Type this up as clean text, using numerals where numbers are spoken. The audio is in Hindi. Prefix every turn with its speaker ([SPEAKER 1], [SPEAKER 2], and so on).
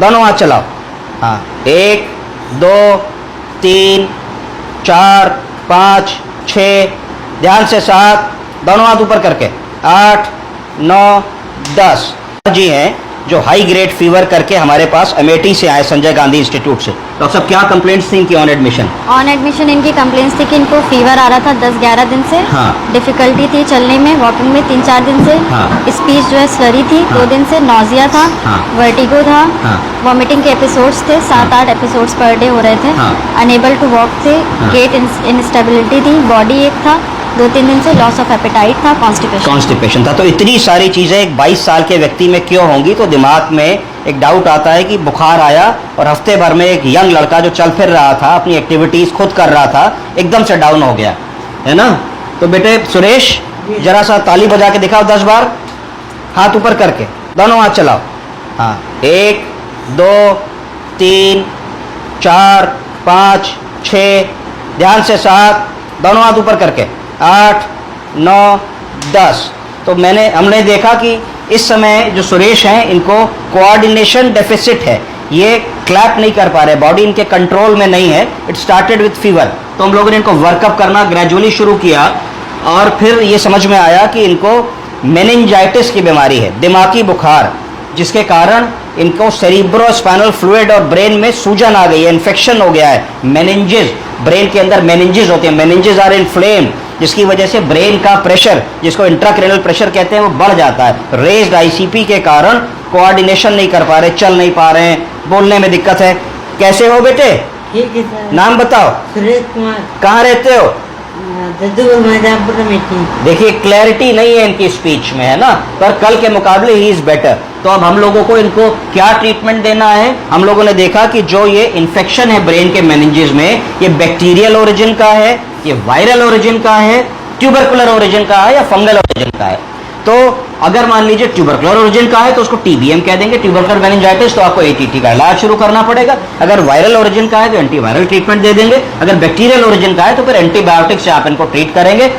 [SPEAKER 1] दोनों हाथ चलाओ। हाँ, 1 2 3 4 5 6, ध्यान से 7, दोनों हाथ ऊपर करके 8 9 10 जी हैं जो हाई ग्रेड फीवर करके हमारे पास अमेठी से आए, संजय गांधी इंस्टीट्यूट से। डॉक्टर साहब क्या कंप्लेंट्स थी इनकी ऑन एडमिशन?
[SPEAKER 2] ऑन एडमिशन इनकी कंप्लेंट्स थी कि इनको फीवर आ रहा था 10-11 दिन से।
[SPEAKER 1] हाँ।
[SPEAKER 2] डिफिकल्टी थी चलने में, वॉकिंग में 3-4 दिन से।
[SPEAKER 1] हाँ।
[SPEAKER 2] स्पीच जो है स्लरी थी।
[SPEAKER 1] हाँ।
[SPEAKER 2] 2 दिन से नोजिया था।
[SPEAKER 1] हाँ।
[SPEAKER 2] वर्टिगो था।
[SPEAKER 1] हाँ।
[SPEAKER 2] वॉमिटिंग के एपिसोड्स थे, 7-8 एपिसोड्स पर डे हो रहे थे।
[SPEAKER 1] हाँ।
[SPEAKER 2] अनेबल टू वॉक थे।
[SPEAKER 1] हाँ।
[SPEAKER 2] गेट इंस्टेबिलिटी थी। बॉडी एक था। 2-3 दिन से लॉस ऑफ एपेटाइट था।
[SPEAKER 1] कॉन्स्टिपेशन था। तो इतनी सारी चीज़ें एक 22 साल के व्यक्ति में क्यों होंगी? तो दिमाग में एक डाउट आता है कि बुखार आया और हफ्ते भर में एक यंग लड़का जो चल फिर रहा था, अपनी एक्टिविटीज़ खुद कर रहा था, एकदम से डाउन हो गया, है ना? तो बेटे सुरेश, जरा सा ताली बजा के दिखाओ 10 बार, हाथ ऊपर करके, दोनों हाथ चलाओ। हाँ, 1 2 3 4 5 6, ध्यान से 7, दोनों हाथ ऊपर करके 8 9 10। तो हमने देखा कि इस समय जो सुरेश हैं इनको कोऑर्डिनेशन डेफिसिट है, ये क्लैप नहीं कर पा रहे, बॉडी इनके कंट्रोल में नहीं है। It started with fever. तो हम लोगों ने इनको वर्कअप करना ग्रेजुअली शुरू किया और फिर ये समझ में आया कि इनको मेनिंजाइटिस की बीमारी है, दिमागी बुखार, जिसके कारण इनको सेरिब्रोस्पाइनल फ्लूइड और ब्रेन में सूजन आ गई है, इन्फेक्शन हो गया है। मेनिंजेस, ब्रेन के अंदर मेनिंजेस होते हैं, मेनिंजेस आर इन्फ्लेम, जिसकी वजह से ब्रेन का प्रेशर, जिसको इंट्राक्रेनल प्रेशर कहते हैं, वो बढ़ जाता है। रेज्ड आईसीपी के कारण कोऑर्डिनेशन नहीं कर पा रहे, चल नहीं पा रहे हैं, बोलने में दिक्कत है। कैसे हो बेटे?
[SPEAKER 3] ठीक है सर।
[SPEAKER 1] नाम बताओ।
[SPEAKER 3] सुरेश कुमार।
[SPEAKER 1] कहाँ रहते हो?
[SPEAKER 3] अमेठी।
[SPEAKER 1] देखिए क्लैरिटी नहीं है इनकी स्पीच में, है ना? पर कल के मुकाबले ही इज बेटर। तो अब हम लोगों को इनको क्या ट्रीटमेंट देना है? हम लोगों ने देखा कि जो ये इन्फेक्शन है ब्रेन के मेनिंजेस में, ये बैक्टीरियल ओरिजिन का है, ये वायरल ओरिजिन का है, ट्यूबरकुलर ओरिजिन का है या फंगल ओरिजिन का है। तो अगर मान लीजिए ट्यूबरकुलर ओरिजिन का है तो उसको टीबीएम कह देंगे, ट्यूबरकुलर मेनिंजाइटिस, तो आपको एटीटी का इलाज शुरू करना पड़ेगा। अगर वायरल ओरिजिन का है तो एंटीवायरल ट्रीटमेंट दे देंगे। अगर बैक्टीरियल ओरिजिन का है तो फिर एंटीबायोटिक से आप इनको ट्रीट करेंगे।